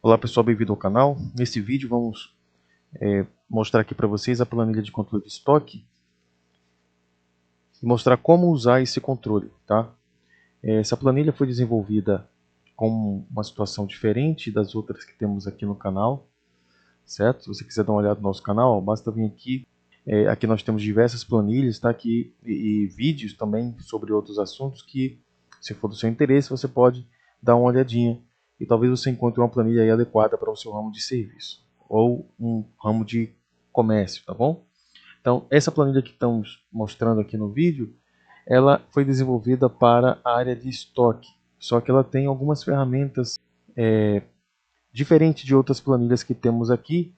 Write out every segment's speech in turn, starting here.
Olá pessoal, bem-vindo ao canal. Nesse vídeo vamos mostrar aqui para vocês a planilha de controle de estoque e mostrar como usar esse controle, tá? Essa planilha foi desenvolvida com uma situação diferente das outras que temos aqui no canal, certo? Se você quiser dar uma olhada no nosso canal, basta vir aqui. Aqui nós temos diversas planilhas, tá? Aqui, e vídeos também sobre outros assuntos que, se for do seu interesse, você pode dar uma olhadinha e talvez você encontre uma planilha aí adequada para o seu ramo de serviço ou um ramo de comércio, tá bom? Então, essa planilha que estamos mostrando aqui no vídeo, ela foi desenvolvida para a área de estoque, só que ela tem algumas ferramentas diferentes de outras planilhas que temos aqui.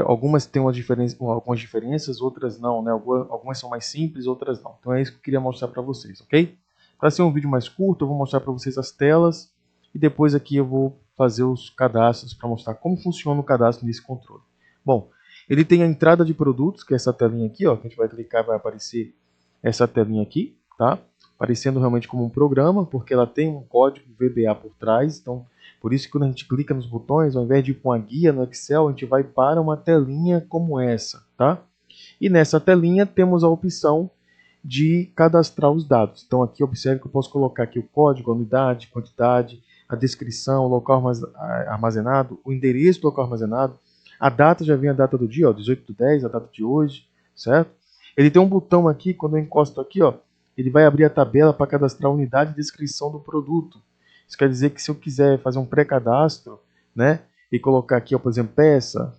Algumas têm algumas diferenças, outras não, né? Algumas são mais simples, outras não. Então é isso que eu queria mostrar para vocês, ok? Para ser um vídeo mais curto, eu vou mostrar para vocês as telas e depois aqui eu vou fazer os cadastros para mostrar como funciona o cadastro nesse controle. Bom, ele tem a entrada de produtos, que é essa telinha aqui, ó, que a gente vai clicar, vai aparecer essa telinha aqui, tá? Aparecendo realmente como um programa, porque ela tem um código VBA por trás, então por isso que quando a gente clica nos botões, ao invés de ir para uma guia no Excel, a gente vai para uma telinha como essa, tá? E nessa telinha temos a opção de cadastrar os dados. Então aqui observe que eu posso colocar aqui o código, a unidade, quantidade, a descrição, o local armazenado, o endereço do local armazenado, a data, já vem a data do dia, ó, 18/10, a data de hoje, certo? Ele tem um botão aqui, quando eu encosto aqui, ó, ele vai abrir a tabela para cadastrar a unidade e descrição do produto. Isso quer dizer que se eu quiser fazer um pré-cadastro, né, e colocar aqui, ó, por exemplo, peça,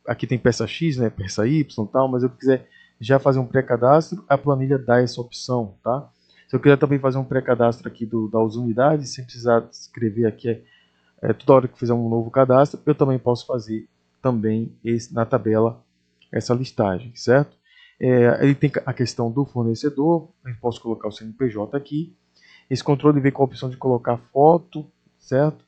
aqui tem peça X, né, peça Y, tal, mas eu quiser já fazer um pré-cadastro, a planilha dá essa opção, tá? Se eu quiser também fazer um pré-cadastro aqui das unidades, sem precisar escrever aqui toda hora que fizer um novo cadastro, eu também posso fazer também na tabela essa listagem, certo? Ele tem a questão do fornecedor, eu posso colocar o CNPJ aqui. Esse controle vem com a opção de colocar foto, certo?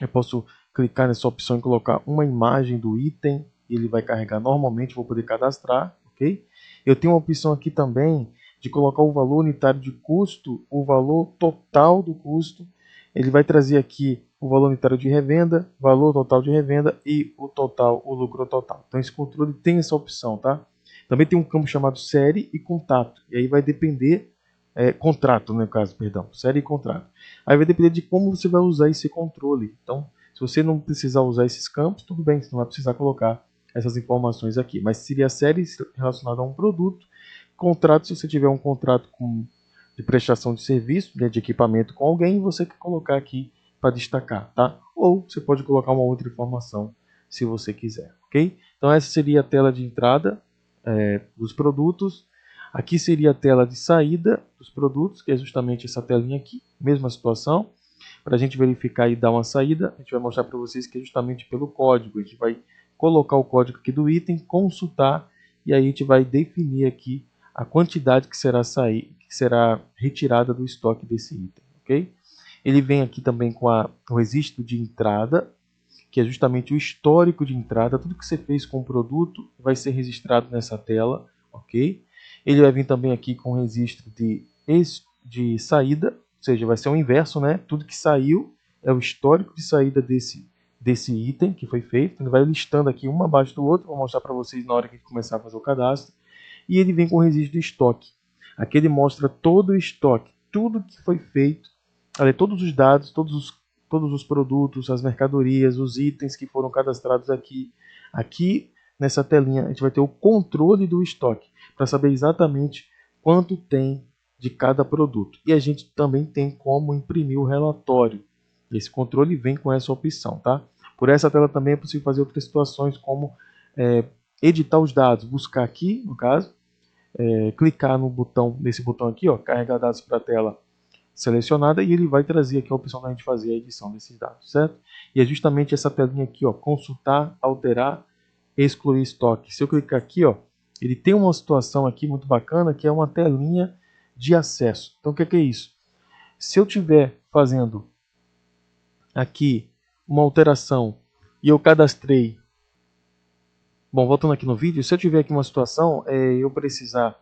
Eu posso clicar nessa opção e colocar uma imagem do item, e ele vai carregar normalmente, vou poder cadastrar, ok? Eu tenho uma opção aqui também de colocar o valor unitário de custo, o valor total do custo. Ele vai trazer aqui o valor unitário de revenda, valor total de revenda e o total, o lucro total. Então esse controle tem essa opção, tá? Também tem um campo chamado série e contato, e aí vai depender contrato, no caso, perdão, série e contrato. Aí vai depender de como você vai usar esse controle. Então, se você não precisar usar esses campos, tudo bem, você não vai precisar colocar essas informações aqui. Mas seria série relacionada a um produto, contrato, se você tiver um contrato de prestação de serviço, né, de equipamento com alguém, você quer colocar aqui para destacar, tá? Ou você pode colocar uma outra informação se você quiser, ok? Então essa seria a tela de entrada dos produtos. Aqui seria a tela de saída dos produtos, que é justamente essa telinha aqui, mesma situação. Para a gente verificar e dar uma saída, a gente vai mostrar para vocês que é justamente pelo código. A gente vai colocar o código aqui do item, consultar, e aí a gente vai definir aqui a quantidade que será retirada do estoque desse item, ok? Ele vem aqui também com o registro de entrada, que é justamente o histórico de entrada, tudo que você fez com o produto vai ser registrado nessa tela, ok? Ele vai vir também aqui com o registro de saída, ou seja, vai ser o inverso, né? Tudo que saiu é o histórico de saída desse item que foi feito. Ele vai listando aqui um abaixo do outro, vou mostrar para vocês na hora que começar a fazer o cadastro. E ele vem com o registro de estoque. Aqui ele mostra todo o estoque, tudo que foi feito, todos os dados, todos os produtos, as mercadorias, os itens que foram cadastrados aqui. Aqui nessa telinha a gente vai ter o controle do estoque, para saber exatamente quanto tem de cada produto. E a gente também tem como imprimir o relatório. Esse controle vem com essa opção, tá? Por essa tela também é possível fazer outras situações, como editar os dados, buscar aqui, no caso, clicar nesse botão aqui, ó, carregar dados para a tela selecionada, e ele vai trazer aqui a opção da gente fazer a edição desses dados, certo? E é justamente essa telinha aqui, ó, consultar, alterar, excluir estoque. Se eu clicar aqui, ó, ele tem uma situação aqui muito bacana, que é uma telinha de acesso. Então o que é isso? Se eu estiver fazendo aqui uma alteração e eu cadastrei, bom, voltando aqui no vídeo, se eu tiver aqui uma situação, eu precisar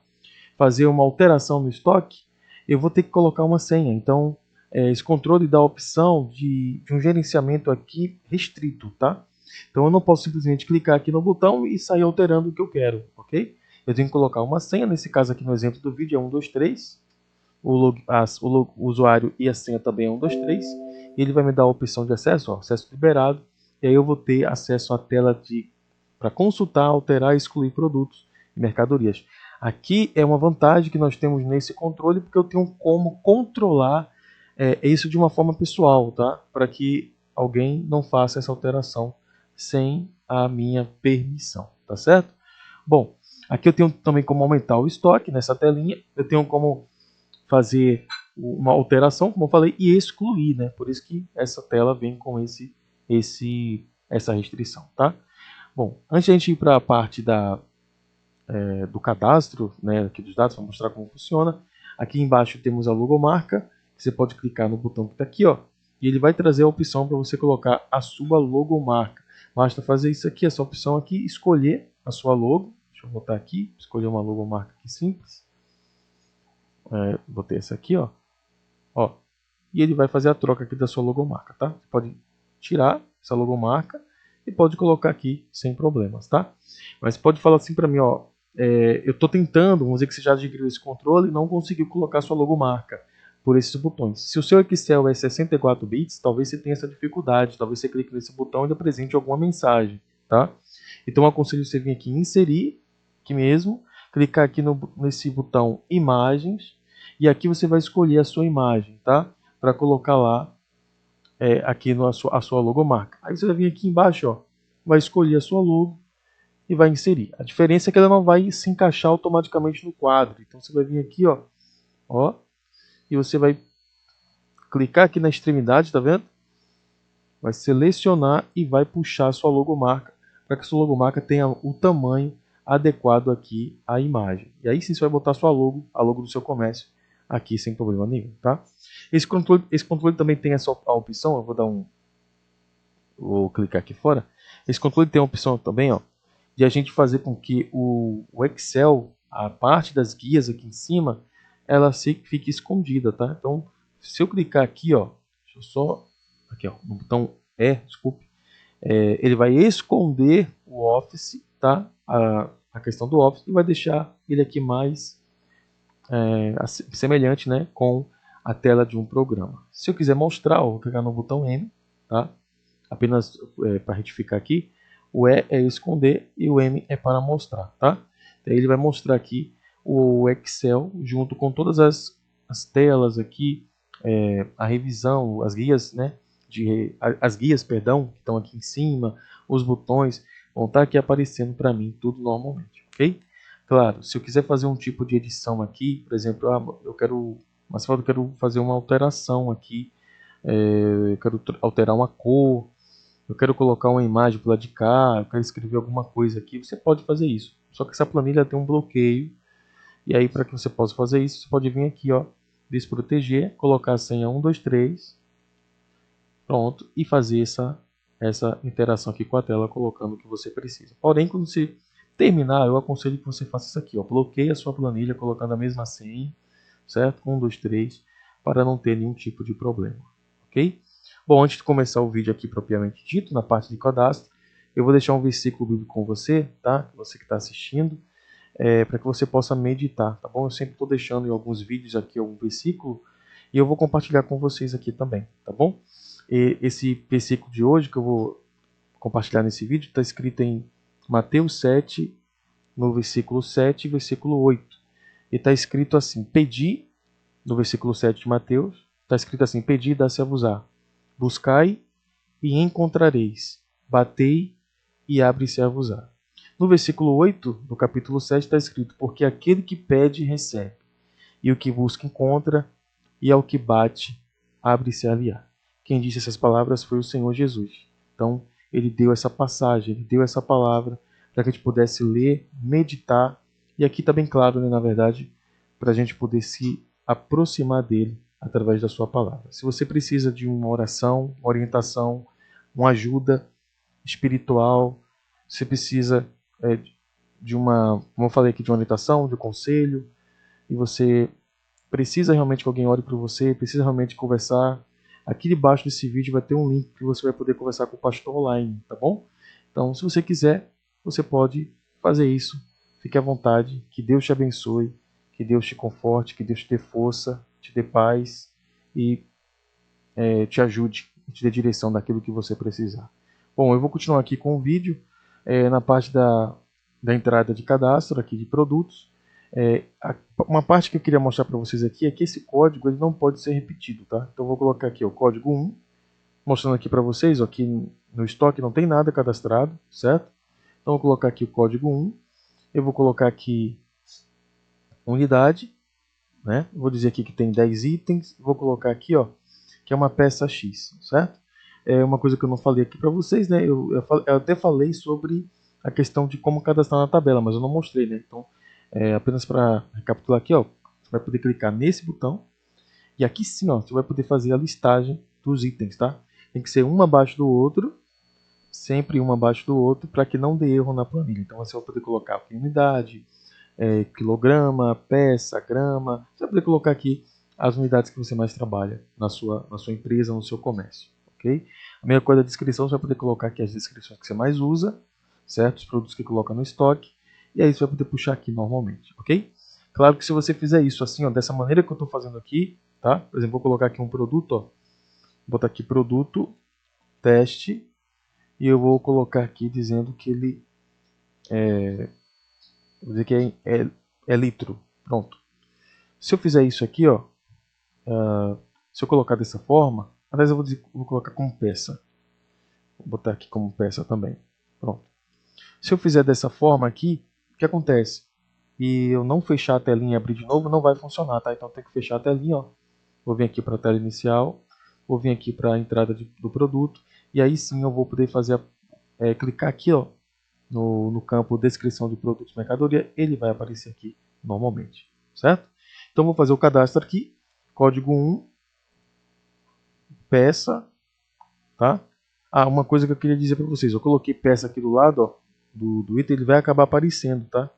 fazer uma alteração no estoque, eu vou ter que colocar uma senha. Então, esse controle dá a opção de um gerenciamento aqui restrito, tá? Então eu não posso simplesmente clicar aqui no botão e sair alterando o que eu quero, ok? Eu tenho que colocar uma senha, nesse caso aqui no exemplo do vídeo é 123, o usuário e a senha também é 123, e ele vai me dar a opção de acesso, ó, acesso liberado, e aí eu vou ter acesso à tela para consultar, alterar e excluir produtos e mercadorias. Aqui é uma vantagem que nós temos nesse controle, porque eu tenho como controlar isso de uma forma pessoal, tá? Para que alguém não faça essa alteração sem a minha permissão, tá certo? Bom, aqui eu tenho também como aumentar o estoque nessa telinha, eu tenho como fazer uma alteração, como eu falei, e excluir, né? Por isso que essa tela vem com essa restrição, tá? Bom, antes de a gente ir para a parte do cadastro, né, aqui dos dados, para mostrar como funciona, aqui embaixo temos a logomarca, que você pode clicar no botão que está aqui, ó, e ele vai trazer a opção para você colocar a sua logomarca. Basta fazer isso aqui, essa opção aqui, escolher a sua logo. Deixa eu botar aqui, escolher uma logomarca aqui simples. Botei essa aqui, ó. E ele vai fazer a troca aqui da sua logomarca, tá? Você pode tirar essa logomarca e pode colocar aqui sem problemas, tá? Mas pode falar assim para mim, ó, eu estou tentando, vamos dizer que você já adquiriu esse controle e não conseguiu colocar sua logomarca por esses botões. Se o seu Excel é 64 bits, talvez você tenha essa dificuldade, talvez você clique nesse botão e ele apresente alguma mensagem, tá? Então eu aconselho você vir aqui em inserir, aqui mesmo, clicar aqui nesse botão imagens, e aqui você vai escolher a sua imagem, tá? Para colocar lá aqui a sua logomarca. Aí você vai vir aqui embaixo, ó, vai escolher a sua logo e vai inserir. A diferença é que ela não vai se encaixar automaticamente no quadro. Então você vai vir aqui, ó, e você vai clicar aqui na extremidade, tá vendo? Vai selecionar e vai puxar a sua logomarca para que a sua logomarca tenha o tamanho adequado aqui à imagem. E aí sim você vai botar a sua logo, a logo do seu comércio aqui sem problema nenhum, tá? Esse controle também tem a opção, eu vou clicar aqui fora. Esse controle tem a opção também, ó, de a gente fazer com que o Excel, a parte das guias aqui em cima, ela fique escondida, tá? Então, se eu clicar aqui, ó, deixa eu só, aqui, ó, no botão desculpe, ele vai esconder o Office, tá? A questão do Office, e vai deixar ele aqui mais semelhante, né, com a tela de um programa. Se eu quiser mostrar, eu vou clicar no botão M, tá? Apenas para retificar aqui, o E é esconder e o M é para mostrar, tá? Então ele vai mostrar aqui o Excel junto com todas as telas aqui, a revisão, as guias, né? As guias, perdão, que estão aqui em cima, os botões vão estar aqui aparecendo para mim tudo normalmente, ok? Claro, se eu quiser fazer um tipo de edição aqui, por exemplo, eu quero fazer uma alteração aqui, eu quero alterar uma cor, eu quero colocar uma imagem para lado de cá, eu quero escrever alguma coisa aqui, você pode fazer isso. Só que essa planilha tem um bloqueio, e aí para que você possa fazer isso, você pode vir aqui, ó, desproteger, colocar a senha 123, pronto, e fazer essa interação aqui com a tela, colocando o que você precisa. Porém, quando você terminar, eu aconselho que você faça isso aqui, ó, bloqueie a sua planilha colocando a mesma senha, certo? 123, para não ter nenhum tipo de problema, ok? Bom, antes de começar o vídeo aqui propriamente dito, na parte de cadastro, eu vou deixar um versículo bíblico com você, tá? Você que está assistindo, para que você possa meditar, tá bom? Eu sempre estou deixando em alguns vídeos aqui algum versículo e eu vou compartilhar com vocês aqui também, tá bom? E esse versículo de hoje que eu vou compartilhar nesse vídeo está escrito em Mateus 7, no versículo 7 e versículo 8. E está escrito assim: Pedi, no versículo 7 de Mateus, está escrito assim: Pedi e dá-se-vos-á. Buscai e encontrareis. Batei e abre-se-a-vos-á. No versículo 8 do capítulo 7 está escrito: Porque aquele que pede, recebe, e o que busca, encontra, e ao que bate, abre-se-a-lhe-á. Quem disse essas palavras foi o Senhor Jesus. Então, ele deu essa passagem, ele deu essa palavra para que a gente pudesse ler, meditar, e aqui está bem claro, né, na verdade, para a gente poder se aproximar dele através da sua palavra. Se você precisa de uma oração, uma orientação, uma ajuda espiritual, você precisa de uma, como eu falei aqui, de uma orientação, de um conselho, e você precisa realmente que alguém ore por você, precisa realmente conversar, aqui debaixo desse vídeo vai ter um link que você vai poder conversar com o pastor online, tá bom? Então, se você quiser, você pode fazer isso. Fique à vontade, que Deus te abençoe, que Deus te conforte, que Deus te dê força, te dê paz e te ajude, te dê direção daquilo que você precisar. Bom, eu vou continuar aqui com o vídeo, na parte da entrada de cadastro aqui de produtos. Uma parte que eu queria mostrar para vocês aqui é que esse código ele não pode ser repetido, tá? Então eu vou colocar aqui o código 1, mostrando aqui para vocês, ó, que no estoque não tem nada cadastrado, certo? Então eu vou colocar aqui o código 1, eu vou colocar aqui unidade, né? Vou dizer aqui que tem 10 itens, vou colocar aqui, ó, que é uma peça X, certo? É uma coisa que eu não falei aqui para vocês, né? Eu até falei sobre a questão de como cadastrar na tabela, mas eu não mostrei, né? Então, apenas para recapitular aqui, ó, você vai poder clicar nesse botão e aqui sim, ó, você vai poder fazer a listagem dos itens, tá? Tem que ser um abaixo do outro, sempre um abaixo do outro, para que não dê erro na planilha. Então você vai poder colocar aqui unidade, quilograma, peça, grama. Você vai poder colocar aqui as unidades que você mais trabalha na sua empresa, no seu comércio. Ok? A mesma coisa da descrição, você vai poder colocar aqui as descrições que você mais usa, certo? Os produtos que coloca no estoque. E aí você vai poder puxar aqui normalmente, ok? Claro que se você fizer isso assim, ó, dessa maneira que eu estou fazendo aqui, tá? Por exemplo, vou colocar aqui um produto, ó. Vou botar aqui produto, teste, e eu vou colocar aqui dizendo que ele vou dizer que é litro. Pronto. Se eu fizer isso aqui, ó, se eu colocar dessa forma, aliás eu vou colocar como peça. Vou botar aqui como peça também. Pronto. Se eu fizer dessa forma aqui, o que acontece? E eu não fechar a telinha e abrir de novo, não vai funcionar, tá? Então tem que fechar a telinha, ó. Vou vir aqui para a tela inicial, vou vir aqui para a entrada do produto, e aí sim eu vou poder fazer, clicar aqui, ó, no campo descrição de produtos mercadoria, ele vai aparecer aqui normalmente, certo? Então vou fazer o cadastro aqui, código 1, peça, tá? Ah, uma coisa que eu queria dizer para vocês, eu coloquei peça aqui do lado, ó, do item, ele vai acabar aparecendo, tá?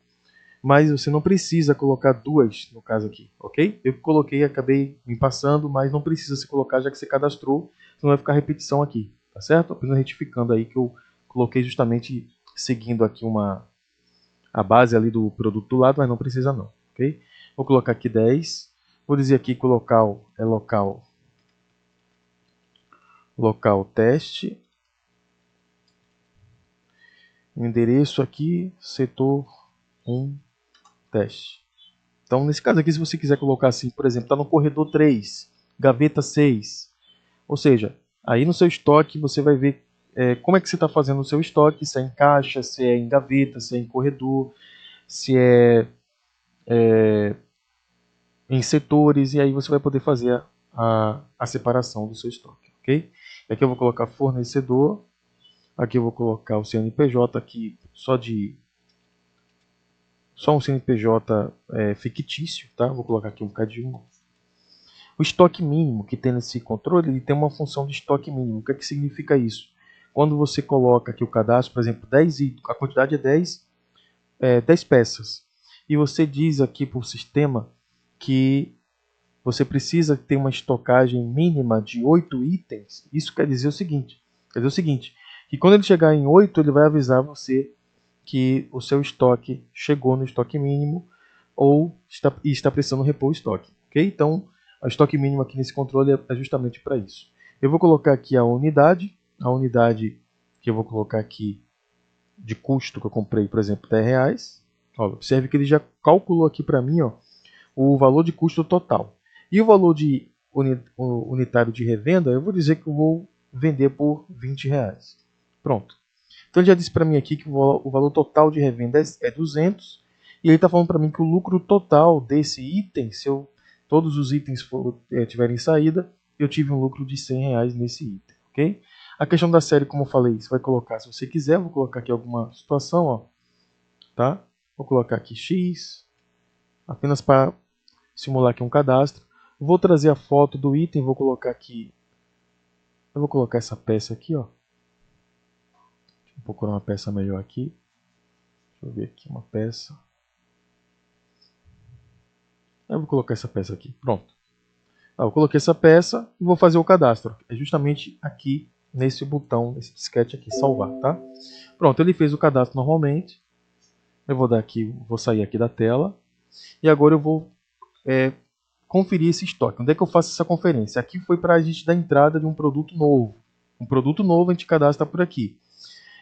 Mas você não precisa colocar duas, no caso aqui, ok? Eu coloquei, acabei me passando, mas não precisa se colocar, já que você cadastrou, não vai ficar repetição aqui, tá certo? Apenas retificando aí que eu coloquei justamente seguindo aqui a base ali do produto do lado, mas não precisa não, ok? Vou colocar aqui 10, vou dizer aqui que o local é local teste, o endereço aqui, setor 1, teste. Então, nesse caso aqui, se você quiser colocar assim, por exemplo, está no corredor 3, gaveta 6, ou seja, aí no seu estoque você vai ver como é que você está fazendo o seu estoque, se é em caixa, se é em gaveta, se é em corredor, se é em setores, e aí você vai poder fazer a separação do seu estoque, ok? Aqui eu vou colocar fornecedor, aqui eu vou colocar o CNPJ aqui só um CNPJ fictício, tá? Vou colocar aqui um bocadinho. O estoque mínimo que tem nesse controle, ele tem uma função de estoque mínimo. O que é que significa isso? Quando você coloca aqui o cadastro, por exemplo, 10 itens, a quantidade é 10 peças, e você diz aqui para o sistema que você precisa ter uma estocagem mínima de 8 itens, isso quer dizer o seguinte, que quando ele chegar em 8, ele vai avisar você que o seu estoque chegou no estoque mínimo ou está precisando repor o estoque, ok? Então, o estoque mínimo aqui nesse controle é justamente para isso. Eu vou colocar aqui a unidade que eu vou colocar aqui de custo que eu comprei, por exemplo, R$10. Observe que ele já calculou aqui para mim, ó, o valor de custo total. E o valor de unitário de revenda, eu vou dizer que eu vou vender por R$20. Pronto. Então ele já disse para mim aqui que o valor total de revenda é 200. E ele está falando para mim que o lucro total desse item, se todos os itens tiverem saída, eu tive um lucro de R$100 nesse item. Ok? A questão da série, como eu falei, você vai colocar se você quiser. Vou colocar aqui alguma situação. Ó, tá? Vou colocar aqui X, apenas para simular aqui um cadastro. Vou trazer a foto do item, vou colocar aqui. Eu vou colocar essa peça aqui, ó. Deixa eu procurar uma peça melhor aqui. Deixa eu ver aqui uma peça. Eu vou colocar essa peça aqui. Pronto. Eu coloquei essa peça e vou fazer o cadastro. É justamente aqui nesse botão, nesse disquete aqui, salvar, tá? Pronto, ele fez o cadastro normalmente. Eu vou dar aqui, vou sair aqui da tela. E agora eu vou conferir esse estoque. Onde é que eu faço essa conferência? Aqui foi para a gente dar entrada de um produto novo. Um produto novo a gente cadastra por aqui.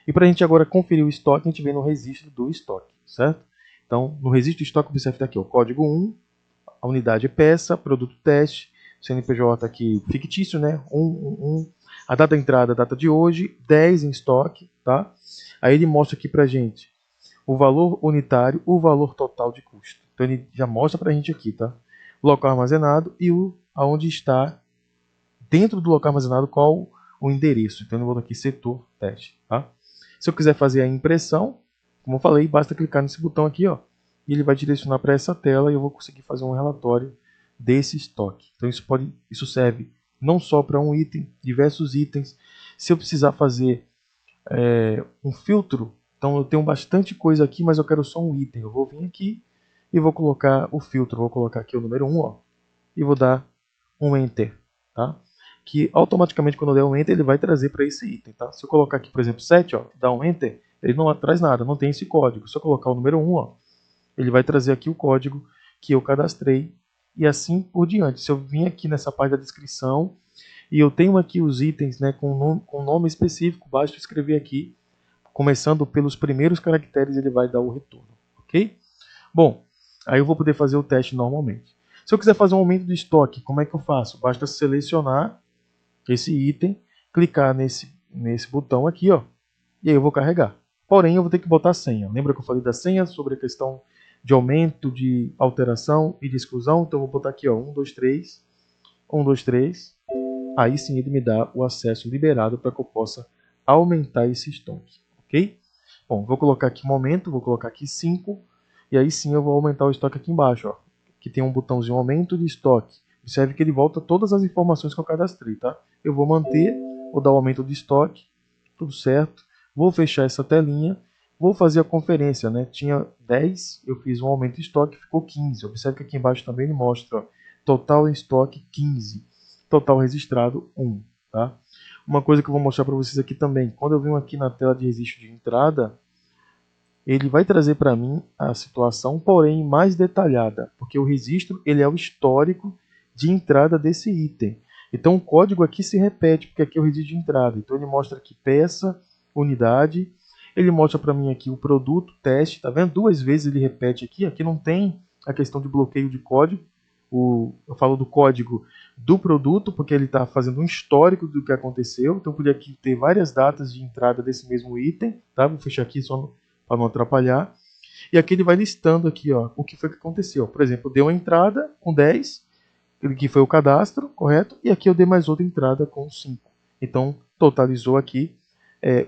E para a gente agora conferir o estoque, a gente vem no registro do estoque, certo? Então, no registro de estoque, observe aqui, o código 1, a unidade é peça, produto teste, CNPJ aqui fictício, né? 111, a data de entrada, a data de hoje, 10 em estoque, tá? Aí ele mostra aqui pra gente o valor unitário, o valor total de custo. Então ele já mostra pra gente aqui, tá? O local armazenado e aonde está dentro do local armazenado qual o endereço. Então eu vou aqui setor teste, tá? Se eu quiser fazer a impressão, como eu falei, basta clicar nesse botão aqui, ó, e ele vai direcionar para essa tela e eu vou conseguir fazer um relatório desse estoque. Então isso serve não só para um item, diversos itens. Se eu precisar fazer um filtro, então eu tenho bastante coisa aqui, mas eu quero só um item. Eu vou vir aqui e vou colocar o filtro. Vou colocar aqui o número 1, ó, e vou dar um Enter, tá? Que automaticamente quando eu der um Enter ele vai trazer para esse item, tá? Se eu colocar aqui, por exemplo, 7, ó, dar um Enter, ele não traz nada, não tem esse código. Se eu colocar o número 1, ó, ele vai trazer aqui o código que eu cadastrei e assim por diante. Se eu vim aqui nessa parte da descrição e eu tenho aqui os itens, né, com nome específico, basta escrever aqui, começando pelos primeiros caracteres, ele vai dar o retorno, ok? Bom, aí eu vou poder fazer o teste normalmente. Se eu quiser fazer um aumento de estoque, como é que eu faço? Basta selecionar esse item, clicar nesse botão aqui, ó, e aí eu vou carregar. Porém, eu vou ter que botar a senha. Lembra que eu falei da senha sobre a questão de aumento, de alteração e de exclusão? Então eu vou botar aqui, ó, 1, 2, 3, 1, 2, 3. Aí sim ele me dá o acesso liberado para que eu possa aumentar esse estoque, ok? Bom, vou colocar aqui momento, vou colocar aqui 5, e aí sim eu vou aumentar o estoque aqui embaixo, ó, que tem um botãozinho aumento de estoque. Observe que ele volta todas as informações que eu cadastrei, tá? Eu vou manter, vou dar o aumento de estoque, tudo certo. Vou fechar essa telinha, vou fazer a conferência, né? Tinha 10, eu fiz um aumento de estoque, ficou 15. Observe que aqui embaixo também ele mostra, ó, total em estoque 15, total registrado 1, tá? Uma coisa que eu vou mostrar para vocês aqui também, quando eu venho aqui na tela de registro de entrada, ele vai trazer para mim a situação, porém mais detalhada, porque o registro ele é o histórico de entrada desse item. Então o código aqui se repete, porque aqui é o registro de entrada. Então ele mostra aqui peça, unidade, ele mostra para mim aqui o produto, teste, tá vendo? 2 vezes ele repete aqui, aqui não tem a questão de bloqueio de código. Eu falo do código do produto, porque ele está fazendo um histórico do que aconteceu. Então eu podia aqui ter várias datas de entrada desse mesmo item, tá? Vou fechar aqui só para não atrapalhar. E aqui ele vai listando aqui, ó, o que foi que aconteceu. Por exemplo, deu uma entrada com 10, que foi o cadastro, correto? E aqui eu dei mais outra entrada com 5. Então, totalizou aqui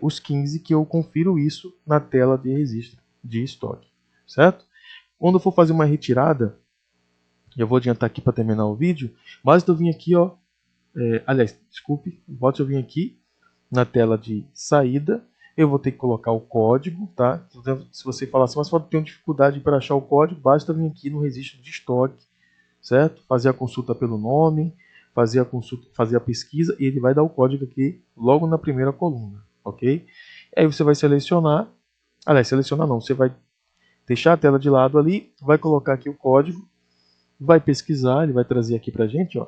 os 15, que eu confiro isso na tela de registro de estoque, certo? Quando eu for fazer uma retirada, eu vou adiantar aqui para terminar o vídeo, mas eu vim aqui, ó, aliás, desculpe, volte eu vim aqui na tela de saída, eu vou ter que colocar o código, tá? Se você falar assim, mas eu tenho dificuldade para achar o código, basta vir aqui no registro de estoque, certo? Fazer a consulta pelo nome, fazer a consulta, fazer a pesquisa, e ele vai dar o código aqui logo na primeira coluna, ok? Aí você vai selecionar, aliás, selecionar não, você vai deixar a tela de lado ali, vai colocar aqui o código, vai pesquisar, ele vai trazer aqui pra gente, ó,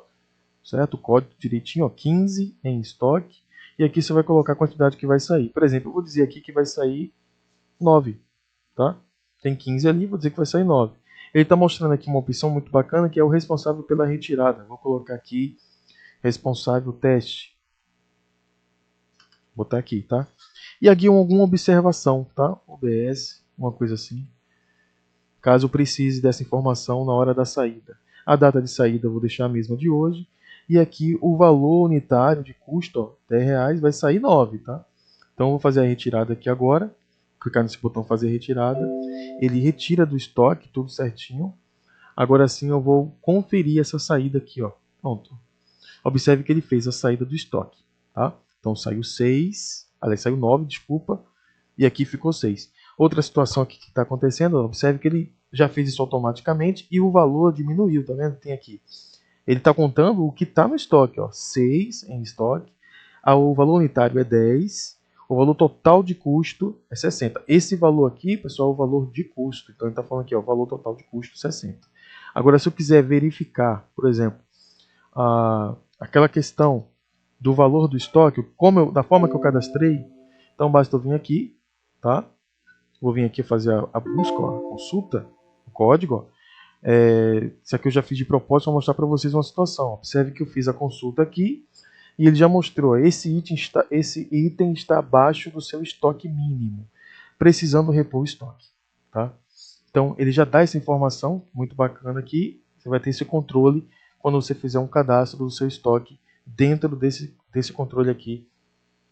certo? O código direitinho, ó, 15 em estoque. E aqui você vai colocar a quantidade que vai sair. Por exemplo, eu vou dizer aqui que vai sair 9, tá? Tem 15 ali, vou dizer que vai sair 9. Ele está mostrando aqui uma opção muito bacana, que é o responsável pela retirada. Vou colocar aqui, responsável teste. Vou botar aqui, tá? E aqui alguma observação, tá? OBS, uma coisa assim. Caso precise dessa informação na hora da saída. A data de saída eu vou deixar a mesma de hoje. E aqui o valor unitário de custo, ó, R$10, vai sair 9, tá? Então eu vou fazer a retirada aqui agora. Clicar nesse botão fazer retirada. Ele retira do estoque, tudo certinho. Agora sim eu vou conferir essa saída aqui, ó. Pronto. Observe que ele fez a saída do estoque, tá? Então saiu 6, aliás, saiu 9, desculpa. E aqui ficou 6. Outra situação aqui que está acontecendo, observe que ele já fez isso automaticamente e o valor diminuiu, tá vendo? Tem aqui. Ele está contando o que está no estoque, ó, 6 em estoque, o valor unitário é 10, o valor total de custo é 60. Esse valor aqui, pessoal, é o valor de custo. Então ele está falando aqui, ó, o valor total de custo 60. Agora, se eu quiser verificar, por exemplo, aquela questão do valor do estoque, da forma que eu cadastrei, então basta eu vir aqui, tá? Vou vir aqui fazer a busca, ó, a consulta, o código, ó. Isso aqui eu já fiz de propósito para mostrar para vocês uma situação. Observe que eu fiz a consulta aqui e ele já mostrou, esse item está abaixo do seu estoque mínimo, precisando repor o estoque. Tá? Então ele já dá essa informação, muito bacana aqui. Você vai ter esse controle quando você fizer um cadastro do seu estoque dentro desse controle aqui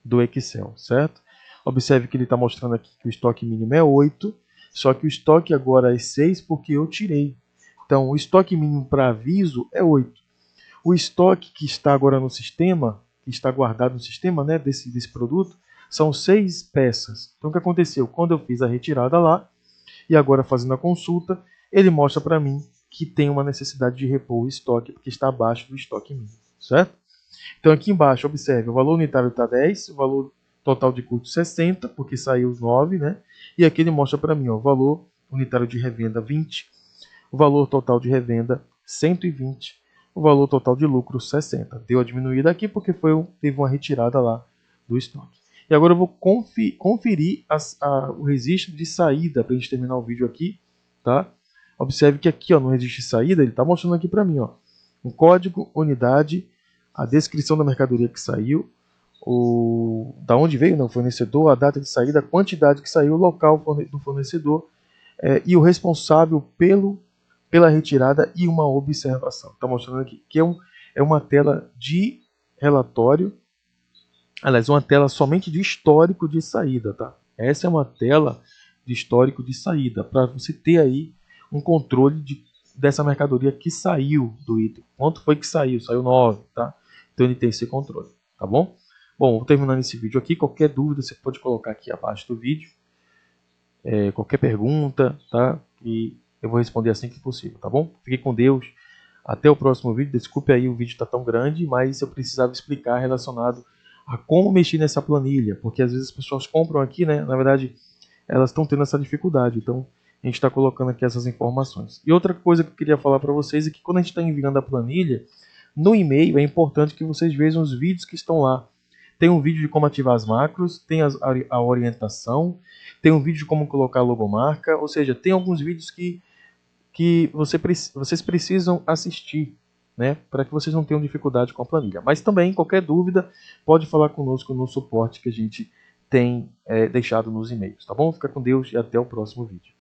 do Excel, certo? Observe que ele está mostrando aqui que o estoque mínimo é 8, só que o estoque agora é 6 porque eu tirei. Então, o estoque mínimo para aviso é 8. O estoque que está agora no sistema, que está guardado no sistema, né, desse produto, são 6 peças. Então, o que aconteceu? Quando eu fiz a retirada lá, e agora fazendo a consulta, ele mostra para mim que tem uma necessidade de repor o estoque, porque está abaixo do estoque mínimo, certo? Então, aqui embaixo, observe, o valor unitário está 10, o valor total de custo 60, porque saiu os 9, né? E aqui ele mostra para mim, ó, o valor unitário de revenda 20, o valor total de revenda 120, o valor total de lucro 60. Deu a diminuída aqui porque teve uma retirada lá do estoque. E agora eu vou conferir o registro de saída para a gente terminar o vídeo aqui, tá? Observe que aqui, ó, no registro de saída, ele está mostrando aqui para mim, ó, um código, unidade, a descrição da mercadoria que saiu, da onde veio, né, o fornecedor, a data de saída, a quantidade que saiu, o local do fornecedor e o responsável pela retirada e uma observação. Está mostrando aqui que é uma tela de relatório, aliás, uma tela somente de histórico de saída. Tá? Essa é uma tela de histórico de saída, para você ter aí um controle dessa mercadoria que saiu do item. Quanto foi que saiu? Saiu 9, tá? Então ele tem esse controle, tá bom? Bom, vou terminando esse vídeo aqui. Qualquer dúvida você pode colocar aqui abaixo do vídeo. Qualquer pergunta, tá? E eu vou responder assim que possível, tá bom? Fique com Deus. Até o próximo vídeo. Desculpe aí, o vídeo está tão grande, mas eu precisava explicar relacionado a como mexer nessa planilha, porque às vezes as pessoas compram aqui, né? Na verdade, elas estão tendo essa dificuldade. Então, a gente está colocando aqui essas informações. E outra coisa que eu queria falar para vocês é que quando a gente está enviando a planilha, no e-mail é importante que vocês vejam os vídeos que estão lá. Tem um vídeo de como ativar as macros, tem a orientação, tem um vídeo de como colocar a logomarca, ou seja, tem alguns vídeos que vocês precisam assistir, né, para que vocês não tenham dificuldade com a planilha. Mas também, qualquer dúvida, pode falar conosco no suporte que a gente tem deixado nos e-mails, tá bom? Fica com Deus e até o próximo vídeo.